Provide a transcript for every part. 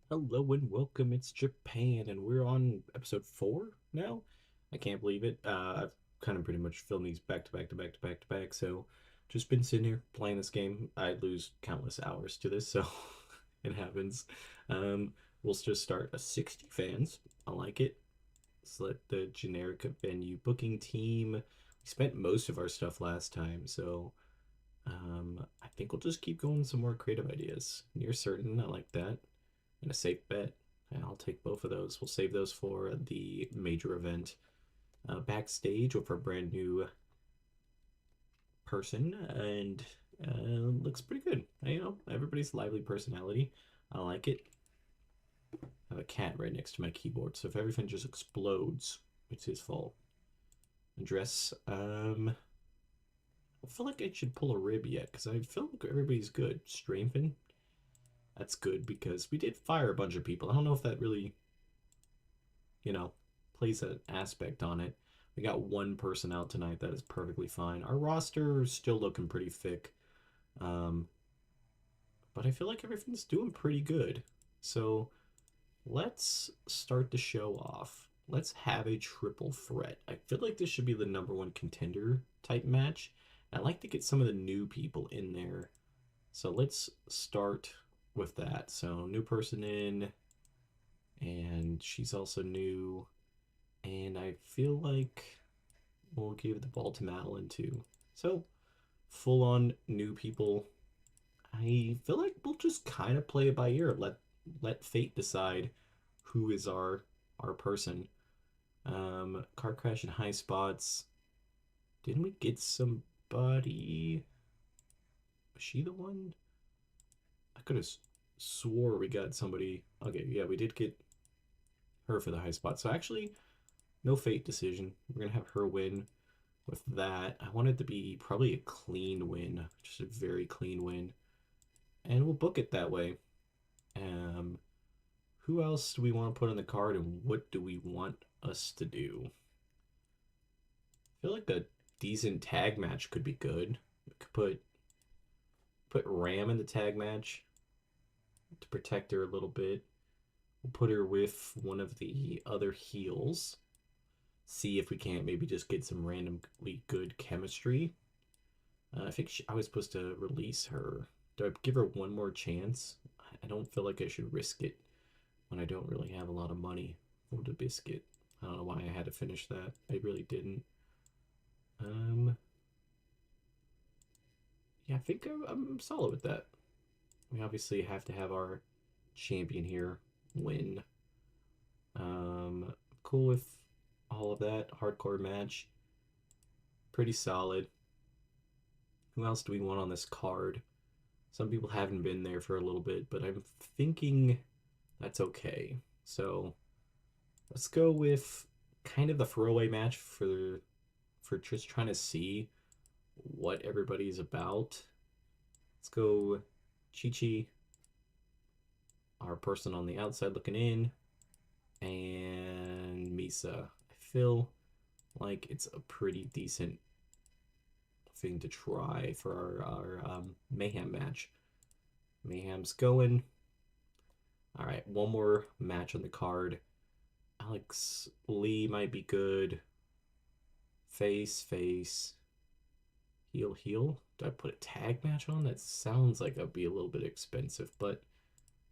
Hello and welcome. It's Japan, and we're on episode 4 now. I can't believe it. I've kind of pretty much filmed these back to back to back to back to back, so just been sitting here playing this game. I lose countless hours to this, so it happens. Um, we'll just start a 60 fans. I like it. Select the generic venue booking team. We spent most of our stuff last time, so I think we'll just keep going with some more creative ideas. Near certain, I like that and a safe bet. And I'll take both of those. We'll save those for the major event. Backstage with our brand new person, and looks pretty good. Everybody's lively personality. I like it. I have a cat right next to my keyboard, so if everything just explodes, it's his fault. Address. I feel like I should pull a rib yet because I feel like everybody's good. Strengthen. That's good because we did fire a bunch of people. I don't know if that really you know, plays an aspect on it. We got one person out tonight. That is perfectly fine. Our roster is still looking pretty thick. Um, but I feel like everything's doing pretty good. So let's start the show off. Let's have a triple threat. I feel like this should be the number one contender type match. I like to get some of the new people in there. So let's start with that. So new person in, and she's also new. And I feel like we'll give the ball to Madeline too. So, full on new people. I feel like we'll just kind of play it by ear. Let fate decide who is our person. Car crash in high spots. Didn't we get somebody? Was she the one? I could have swore we got somebody. Okay, yeah, we did get her for the high spot. So actually, no fate decision. We're gonna have her win with that. I want it to be probably a clean win, just a very clean win, and we'll book it that way. Um, who else do we want to put on the card, and what do we want us to do? I feel like a decent tag match could be good. We could put Ram in the tag match to protect her a little bit. We'll put her with one of the other heels. See if we can't maybe just get some randomly good chemistry. I think I was supposed to release her. Do I give her one more chance? I don't feel like I should risk it when I don't really have a lot of money for the biscuit. I don't know why I had to finish that. I really didn't. Um, yeah, I think I'm solid with that. We obviously have to have our champion here win. Cool with all of that. Hardcore match, pretty solid. Who else do we want on this card? Some people haven't been there for a little bit, but I'm thinking that's okay. So let's go with kind of the throwaway match for just trying to see what everybody's about. Let's go Chi Chi, our person on the outside looking in, and Misa. I feel like it's a pretty decent thing to try for our Mayhem match. Mayhem's going. All right, one more match on the card. Alex Lee might be good. Face, face. Heel, heel. Do I put a tag match on? That sounds like it'd be a little bit expensive, but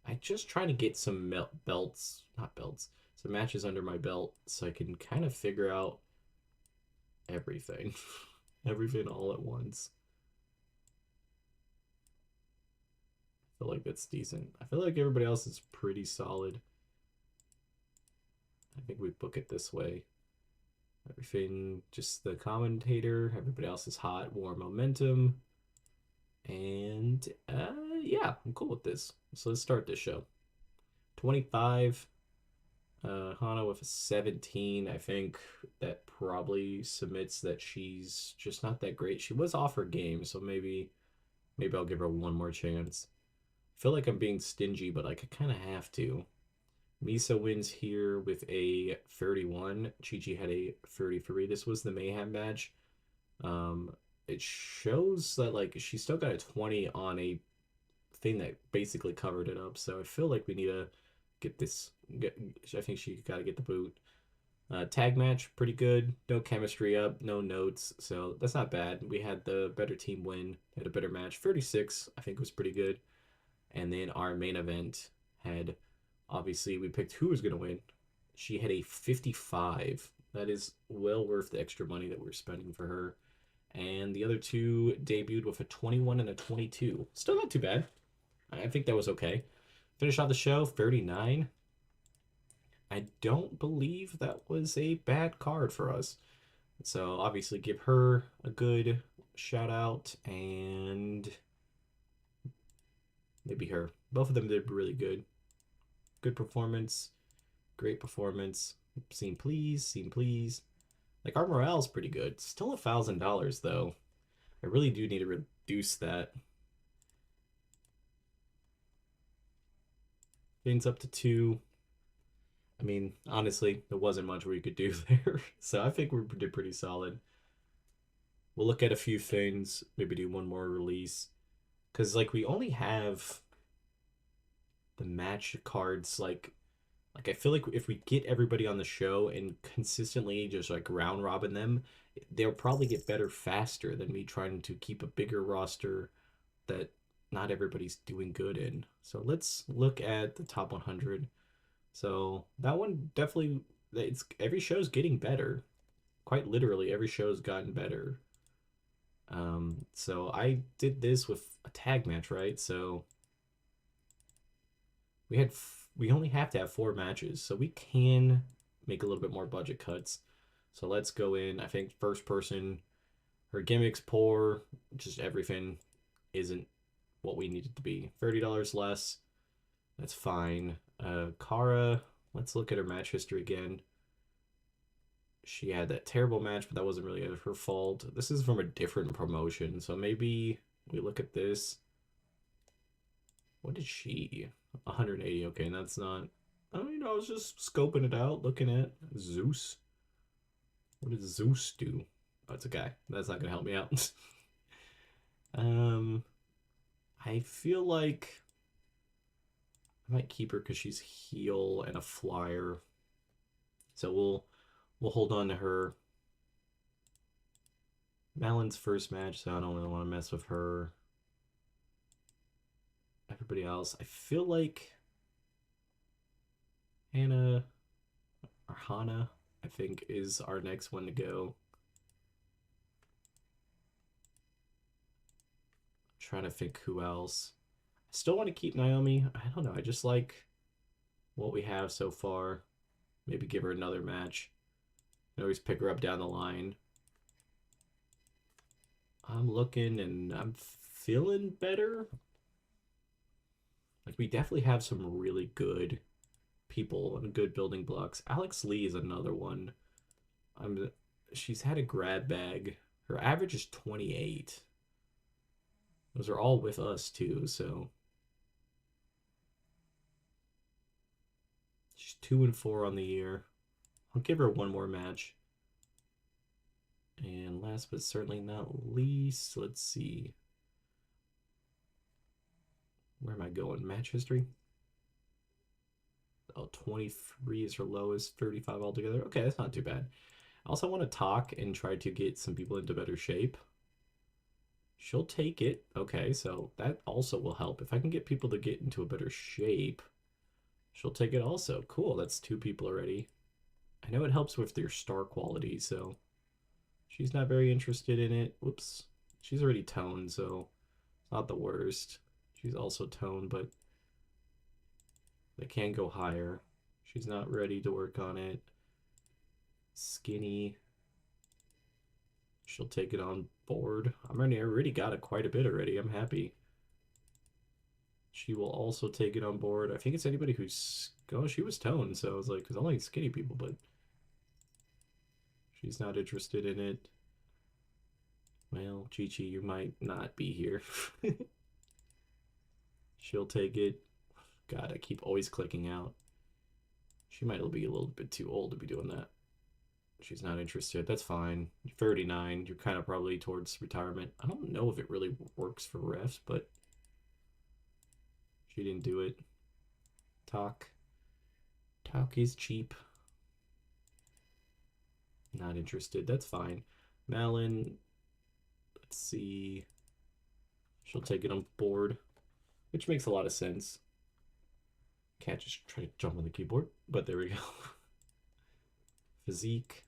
I just try to get some belts, not belts, some matches under my belt so I can kind of figure out everything, everything all at once. I feel like that's decent. I feel like everybody else is pretty solid. I think we book it this way. Everything, just the commentator. Everybody else is hot, warm momentum. And yeah, I'm cool with this. So let's start this show. 25. Hana with a 17. I think that probably submits that she's just not that great. She was off her game, so maybe I'll give her one more chance. I feel like I'm being stingy, but I could kind of have to. Misa wins here with a 31. Chi Chi had a 33. This was the Mayhem match. Um, it shows that like she still got a 20 on a thing that basically covered it up. So I feel like we need to get this. I think she got to get the boot. Tag match, pretty good. No chemistry up, no notes, so that's not bad. We had the better team win, had a better match. 36, I think, was pretty good. And then our main event had, obviously, we picked who was going to win. She had a 55. That is well worth the extra money that we're spending for her. And the other two debuted with a 21 and a 22. Still not too bad. I think that was okay. Finish off the show, 39. I don't believe that was a bad card for us. So obviously give her a good shout out and maybe her. Both of them did really good. Good performance. Great performance. Scene please, scene please. Like our morale's pretty good. Still $1,000 though. I really do need to reduce that. Things up to 2. I mean, honestly, there wasn't much we could do there. So I think we did pretty solid. We'll look at a few things, maybe do one more release. Because, like, we only have the match cards, I feel like if we get everybody on the show and consistently just, like, round robin them, they'll probably get better faster than me trying to keep a bigger roster that not everybody's doing good in. So let's look at the top 100. So that one definitely, it's every show's getting better. Quite literally, every show's gotten better. So I did this with a tag match, right? So we only have to have 4 matches, so we can make a little bit more budget cuts. So let's go in. I think first person, her gimmick's poor, just everything isn't what we need it to be. $30 less. That's fine. Kara, let's look at her match history again. She had that terrible match, but that wasn't really her fault. This is from a different promotion, so maybe we look at this. What did she? 180. Okay, that's not. I mean, I was just scoping it out, looking at Zeus. What does Zeus do? Oh, it's a guy. That's not gonna help me out. I feel like I might keep her because she's heel and a flyer. So we'll hold on to her. Malin's first match, so I don't really want to mess with her. Everybody else, I feel like Hannah or Hana, I think, is our next one to go. I'm trying to think who else. I still want to keep Naomi. I don't know. I just like what we have so far. Maybe give her another match. I always pick her up down the line. I'm looking and I'm feeling better. Like, we definitely have some really good people and good building blocks. Alex Lee is another one. She's had a grab bag. Her average is 28. Those are all with us too, so she's 2-4 on the year. I'll give her one more match. And last but certainly not least, let's see. Where am I going? Match history? Oh, 23 is her lowest, 35 altogether. Okay, that's not too bad. I also want to talk and try to get some people into better shape. She'll take it. Okay, so that also will help. If I can get people to get into a better shape, she'll take it also. Cool, that's 2 people already. I know it helps with their star quality, so she's not very interested in it. Whoops. She's already toned, so it's not the worst. She's also toned, but they can go higher. She's not ready to work on it. Skinny. She'll take it on board. I already got it quite a bit already. I'm happy. She will also take it on board. I think it's anybody who's... Oh, she was toned, so I was like, it's only skinny people, but she's not interested in it. Well, Chi-Chi, you might not be here. She'll take it. God, I keep always clicking out. She might be a little bit too old to be doing that. She's not interested. That's fine. You're 39. You're kind of probably towards retirement. I don't know if it really works for refs, but she didn't do it. Talk. Talk is cheap. Not interested. That's fine. Malin, let's see. She'll take it on board, which makes a lot of sense. Can't just try to jump on the keyboard, but there we go. Physique,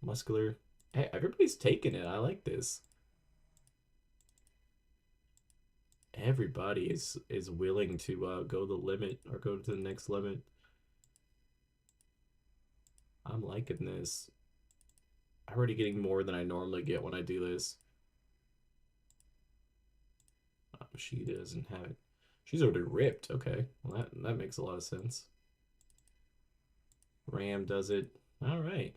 muscular. Hey, everybody's taking it. I like this. Everybody is willing to go the limit or go to the next limit. I'm liking this. I'm already getting more than I normally get when I do this. Oh, she doesn't have it. She's already ripped. Okay, well that makes a lot of sense. Ram does it. All right.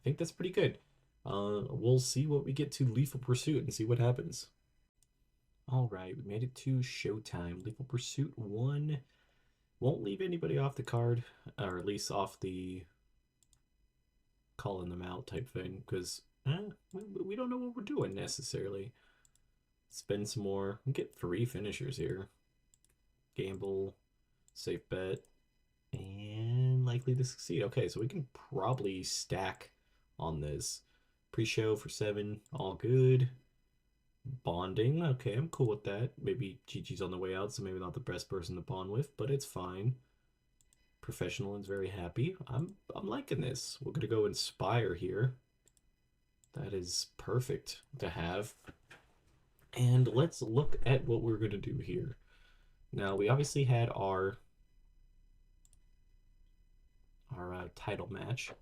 I think that's pretty good. We'll see what we get to Lethal Pursuit and see what happens. All right, we made it to Showtime. Lethal Pursuit 1 won't leave anybody off the card, or at least off the calling them out type thing, because we don't know what we're doing necessarily. Spend some more. Get 3 finishers here. Gamble, safe bet, and likely to succeed. Okay, so we can probably stack on this. Pre-show for 7, all good. Bonding, okay, I'm cool with that. Maybe Chi-Chi's on the way out, so maybe not the best person to bond with, but it's fine. Professional is very happy. I'm liking this. We're gonna go Inspire here. That is perfect to have. And let's look at what we're gonna do here. Now we obviously had our title match.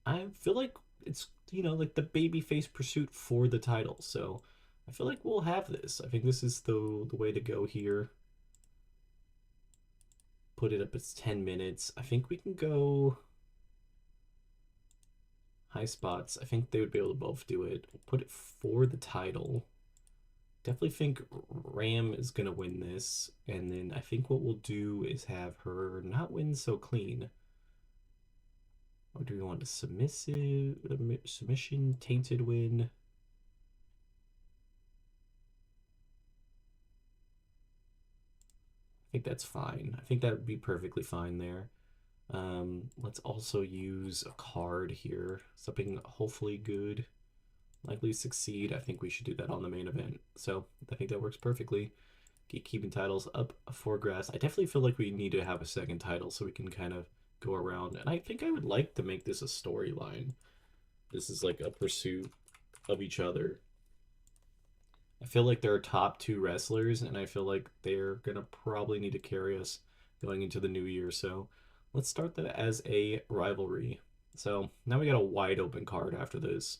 I feel like it's like the babyface pursuit for the title, so I feel like we'll have this. I think this is the way to go here. Put it up as 10 minutes. I think we can go high spots. I think they would be able to both do it. Put it for the title. Definitely think Ram is gonna win this, and then I think what we'll do is have her not win so clean. Or do we want a submission, tainted win? I think that's fine. I think that would be perfectly fine there. Let's also use a card here. Something hopefully good. Likely succeed. I think we should do that on the main event. So I think that works perfectly. Keeping titles up for grass. I definitely feel like we need to have a second title so we can kind of go around. And I think I would like to make this a storyline. This is like a pursuit of each other. I feel like they're top 2 wrestlers, and I feel like they're gonna probably need to carry us going into the new year. So let's start that as a rivalry. So now we got a wide open card after this.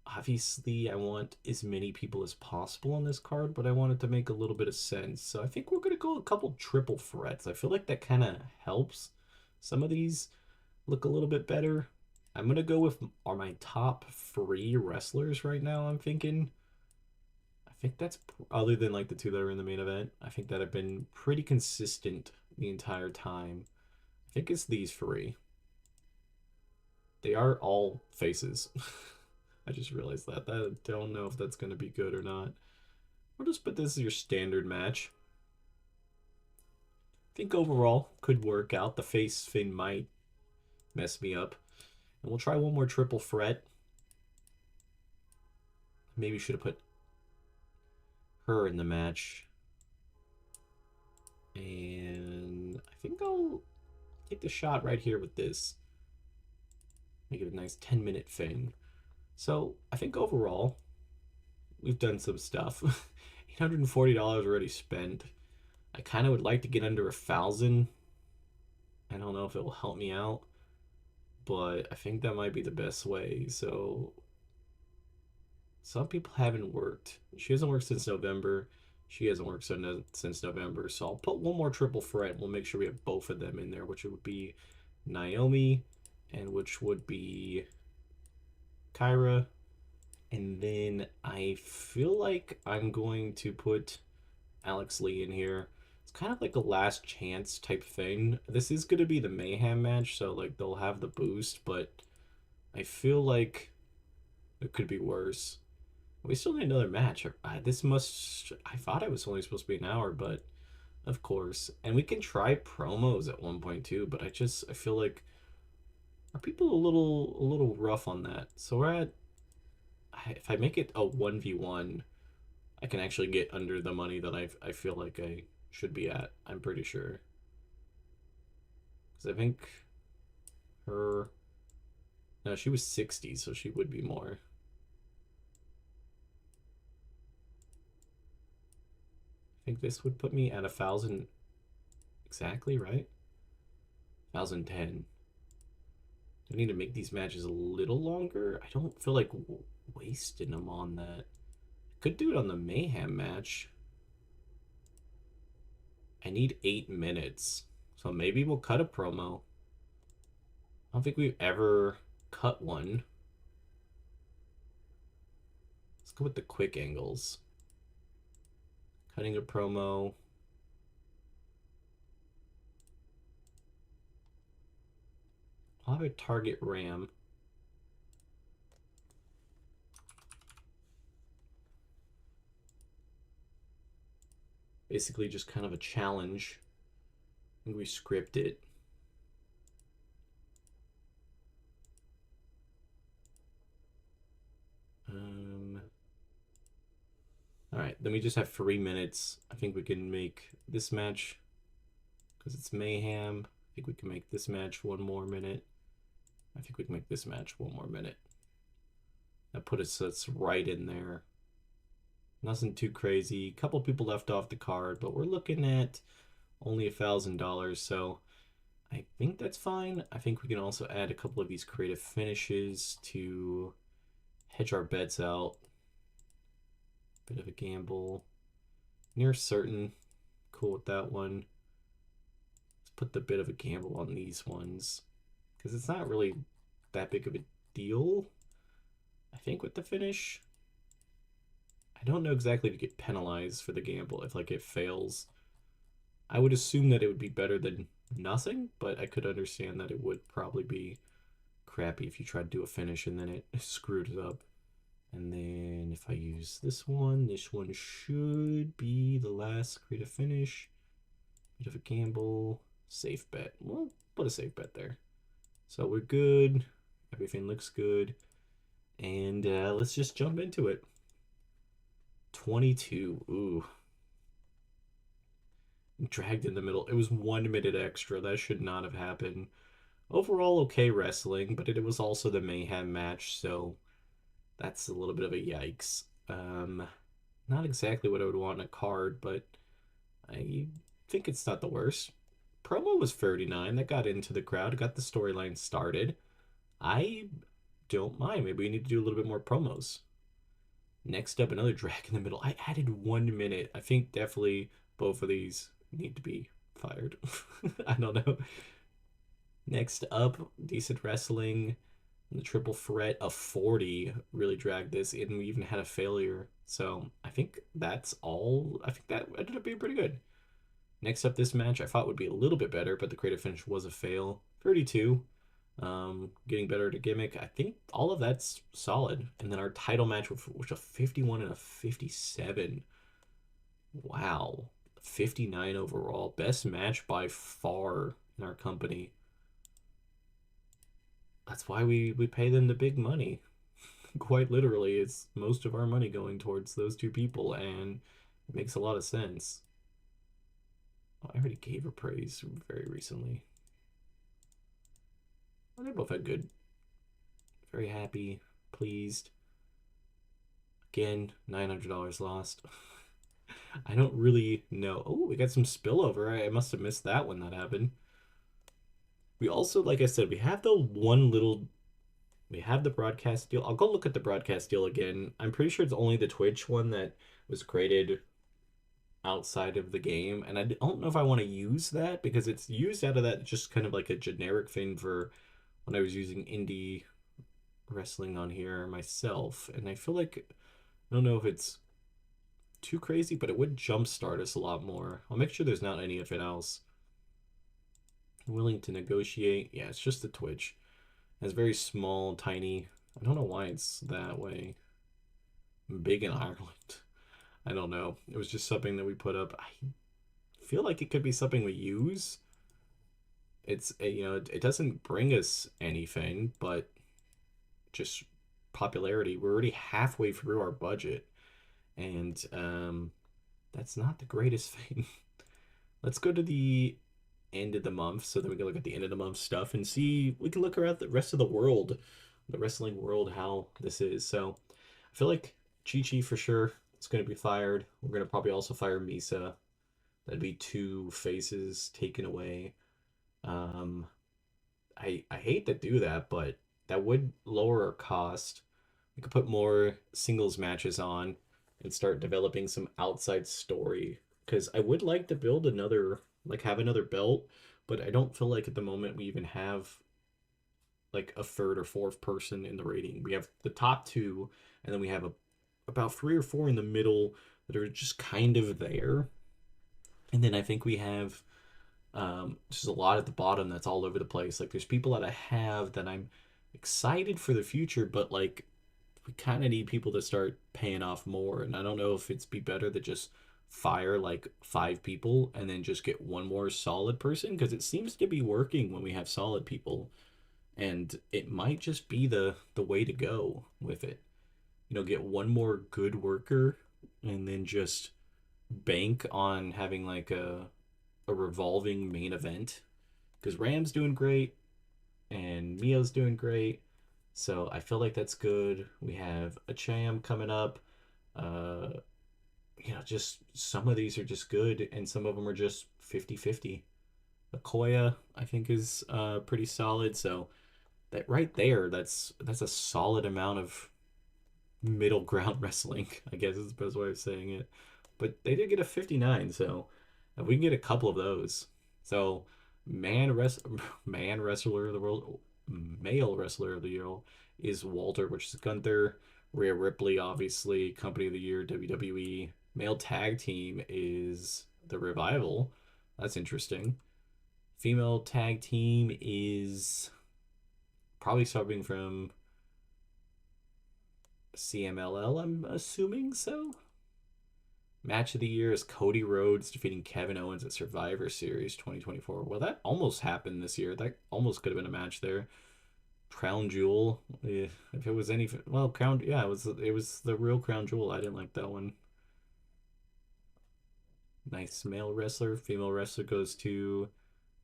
Obviously, I want as many people as possible on this card, but I want it to make a little bit of sense. So I think we're going to go a couple triple threats. I feel like that kind of helps. Some of these look a little bit better. I'm going to go with my top 3 wrestlers right now, I'm thinking. I think that's, other than like the 2 that are in the main event, I think that have been pretty consistent the entire time. I think it's these 3. They are all faces. I just realized that. I don't know if that's going to be good or not. We'll just put this as your standard match. I think overall could work out. The face thing might mess me up. And we'll try one more triple threat. Maybe should have put her in the match. And I think I'll take the shot right here with this. Make it a nice 10-minute thing. So I think overall, we've done some stuff. $840 already spent. I kind of would like to get under 1,000. I don't know if it will help me out, but I think that might be the best way. So some people haven't worked. She hasn't worked since November. She hasn't worked since November. So I'll put one more triple threat. We'll make sure we have both of them in there, which would be Naomi and which would be Kyra. And then I feel like I'm going to put Alex Lee in here. It's kind of like a last chance type thing. This is going to be the Mayhem match, so like they'll have the boost, but I feel like it could be worse. We still need another match. I thought it was only supposed to be an hour, but of course. And we can try promos at 1.2, but I feel like are people a little rough on that. So we're at if I make it a 1v1, I can actually get under the money that I feel like I should be at. I'm pretty sure. Cuz I think her no, she was 60, so she would be more. I think this would put me at 1,000 exactly, right? 1,010. Do I need to make these matches a little longer? I don't feel like wasting them on that. Could do it on the Mayhem match. I need 8 minutes. So maybe we'll cut a promo. I don't think we've ever cut one. Let's go with the quick angles. Cutting a promo. I'll have a target ram. Basically just kind of a challenge. I think we script it. All right, then we just have 3 minutes. I think we can make this match because it's Mayhem. I think we can make this match 1 more minute. I think we can make this match 1 more minute. That put us right in there. Nothing too crazy. A couple people left off the card, but we're looking at only $1,000, so I think that's fine. I think we can also add a couple of these creative finishes to hedge our bets out. Bit of a gamble. Near certain. Cool with that one. Let's put the bit of a gamble on these ones because it's not really that big of a deal. I think with the finish. I don't know exactly to get penalized for the gamble if like it fails. I would assume that it would be better than nothing, but I could understand that it would probably be crappy if you tried to do a finish and then it screwed it up. And then if I use this one should be the last creative finish. Bit of a gamble. Safe bet. We'll put a safe bet there. So we're good. Everything looks good. And let's just jump into it. 22. Ooh. Dragged in the middle. It was 1 minute extra. That should not have happened. Overall, okay wrestling, but it was also the Mayhem match, so that's a little bit of a yikes. Not exactly what I would want in a card, but I think it's not the worst. Promo was 39. That got into the crowd, got the storyline started. I don't mind. Maybe we need to do a little bit more promos. Next up, another drag in the middle. I added 1 minute. I think definitely both of these need to be fired. I don't know. Next up, decent wrestling. The triple threat of 40 really dragged this, and we even had a failure. So I think that's all. I think that ended up being pretty good. Next up, this match I thought would be a little bit better, but the creative finish was a fail. 32. Getting better at a gimmick. I think all of that's solid. And then our title match was a 51 and a 57. Wow. 59 overall. Best match by far in our company. That's why we pay them the big money. Quite literally, it's most of our money going towards those two people, and it makes a lot of sense. Oh, I already gave her praise very recently. Well, they both had good. Very happy, pleased. Again, $900 lost. I don't really know. Oh, we got some spillover. I must have missed that when that happened. We also, like I said, we have we have the broadcast deal. I'll go look at the broadcast deal again. I'm pretty sure it's only the Twitch one that was created outside of the game. And I don't know if I want to use that because it's used out of that just kind of like a generic thing for when I was using indie wrestling on here myself. And I feel like, I don't know if it's too crazy, but it would jumpstart us a lot more. I'll make sure there's not anything else. Willing to negotiate. Yeah, it's just the Twitch. It's very small, tiny. I don't know why it's that way. Big in Ireland. I don't know. It was just something that we put up. I feel like it could be something we use. It's you know, it doesn't bring us anything, but just popularity. We're already halfway through our budget, and that's not the greatest thing. Let's go to the end of the month so that we can look at the end of the month stuff and see. We can look around the rest of the world, the wrestling world, how this is. So I feel like Chi Chi for sure. It's going to be fired. We're going to probably also fire Misa. That'd be two faces taken away. Um, I hate to do that, but that would lower our cost. We could put more singles matches on and start developing some outside story. Because I would like to build another, like have another belt, but I don't feel like at the moment we even have like a third or fourth person in the rating. We have the top two, and then we have about three or four in the middle that are just kind of there. And then I think we have just a lot at the bottom that's all over the place. Like there's people that I have that I'm excited for the future, but like we kind of need people to start paying off more. And I don't know if it's be better to just fire like five people and then just get one more solid person because it seems to be working when we have solid people, and it might just be the way to go with it. You know, get one more good worker and then just bank on having like a revolving main event because Ram's doing great and Mio's doing great. So I feel like that's good. We have a Cham coming up. Uh, you know, just some of these are just good and some of them are just 50-50. Akoya, I think, is pretty solid. So that right there, that's a solid amount of middle ground wrestling, I guess is the best way of saying it. But they did get a 59, so if we can get a couple of those. So man rest man wrestler of the world, male wrestler of the year is Walter, which is Gunther. Rhea Ripley, obviously, company of the year, WWE. Male tag team is the Revival. That's interesting. Female tag team is probably starting from CMLL, I'm assuming so. Match of the year is Cody Rhodes defeating Kevin Owens at Survivor Series 2024. Well, that almost happened this year. That almost could have been a match there. Crown Jewel, if it was any, well, Crown, yeah, it was the real Crown Jewel. I didn't like that one. Nice male wrestler. Female wrestler goes to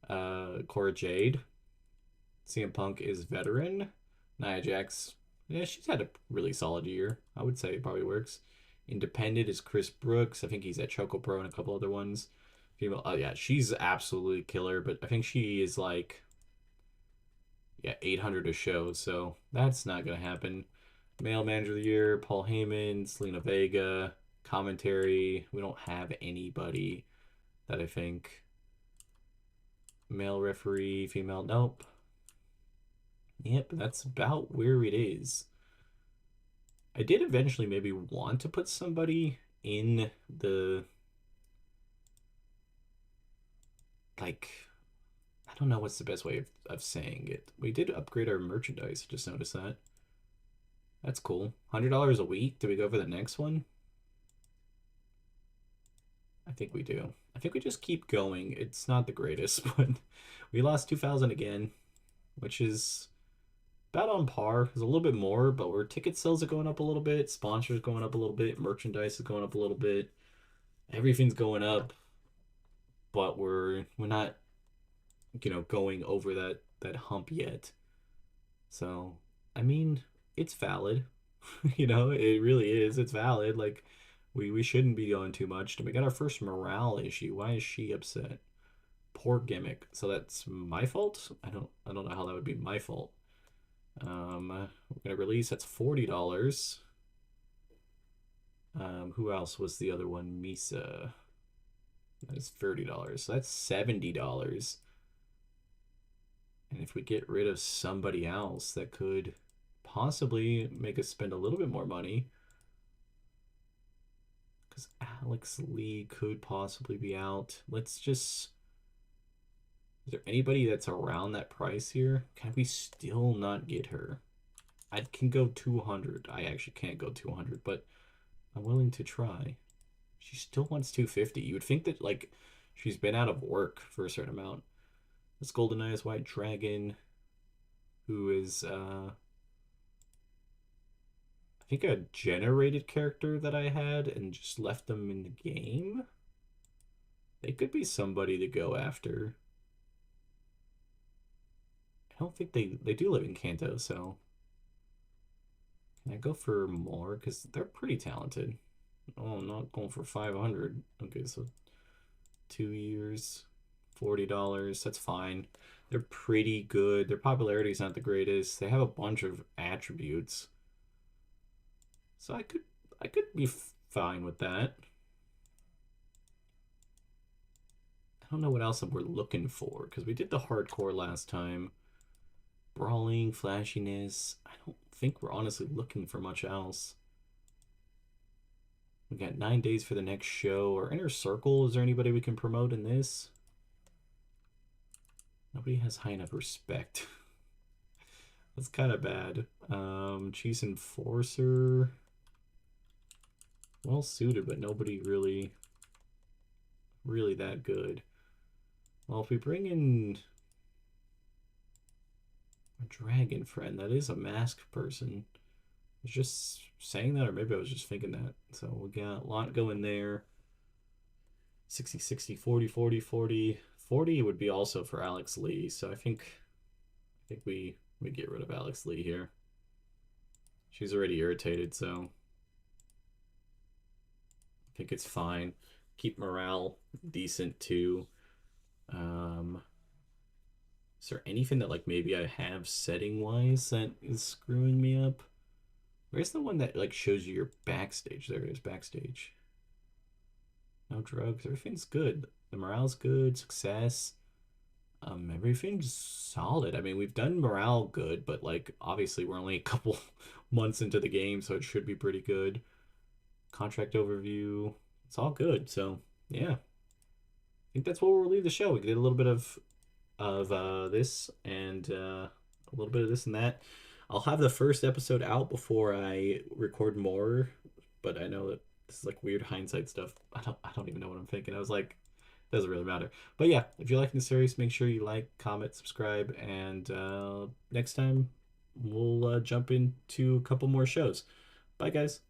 Cora Jade. CM Punk is veteran. Nia Jax, yeah, she's had a really solid year. I would say it probably works. Independent is Chris Brooks. I think he's at Choco Pro and a couple other ones. Female, oh yeah, she's absolutely killer. But I think she is like, yeah, 800 a show, so that's not gonna happen. Male Manager of the Year, Paul Heyman, Selena Vega. Commentary, we don't have anybody that I think. Male referee, female, nope. Yep, that's about where it is. I did eventually maybe want to put somebody in the, like, I don't know what's the best way of saying it. We did upgrade our merchandise, just noticed that. That's cool. $100 a week. Do we go for the next one? I think we do. I think we just keep going. It's not the greatest, but we lost 2,000 again, which is about on par. It's a little bit more, but our ticket sales are going up a little bit, sponsors going up a little bit, merchandise is going up a little bit. Everything's going up, but we're not, going over that hump yet. So, I mean, it's valid. It really is. It's valid. Like we shouldn't be going too much. We got our first morale issue. Why is she upset? Poor gimmick. So that's my fault? I don't know how that would be my fault. We're gonna release, that's $40. Who else was the other one? Misa. That is $30. So that's $70. And if we get rid of somebody else that could possibly make us spend a little bit more money, because Alex Lee could possibly be out. Let's just, is there anybody that's around that price here? Can we still not get her? I can go 200. I actually can't go 200, but I'm willing to try. She still wants 250. You would think that, like, she's been out of work for a certain amount. This Golden Eyes White Dragon, who is I think a generated character that I had and just left them in the game. They could be somebody to go after. I don't think they do live in Kanto, so can I go for more? Because they're pretty talented. Oh, I'm not going for 500. Okay, so 2 years, $40. That's fine. They're pretty good. Their popularity is not the greatest. They have a bunch of attributes, so I could be fine with that. I don't know what else we're looking for because we did the hardcore last time. Brawling, flashiness. I don't think we're honestly looking for much else. We got 9 days for the next show. Our inner circle, is there anybody we can promote in this? Nobody has high enough respect. That's kind of bad. Chief's Enforcer. Well suited, but nobody really that good. Well, if we bring in a dragon friend, that is a masked person. I was just saying that, or maybe I was just thinking that. So we got a lot going there. 60, 60, 40, 40, 40. 40 would be also for Alex Lee. So I think we get rid of Alex Lee here. She's already irritated, so I think it's fine. Keep morale decent too. Is there anything that like maybe I have setting wise that is screwing me up? Where's the one that like shows you your backstage? There it is, backstage. No drugs. Everything's good. The morale's good. Success. Everything's solid. I mean, we've done morale good, but like obviously we're only a couple months into the game, so it should be pretty good. Contract overview. It's all good. So yeah, I think that's where we'll leave the show. We did a little bit of this and a little bit of this and that. I'll have the first episode out before I record more, but I know that this is like weird hindsight stuff. I don't even know what I'm thinking. I was like, doesn't really matter. But yeah, if you're liking the series, make sure you like, comment, subscribe, and next time we'll jump into a couple more shows. Bye, guys.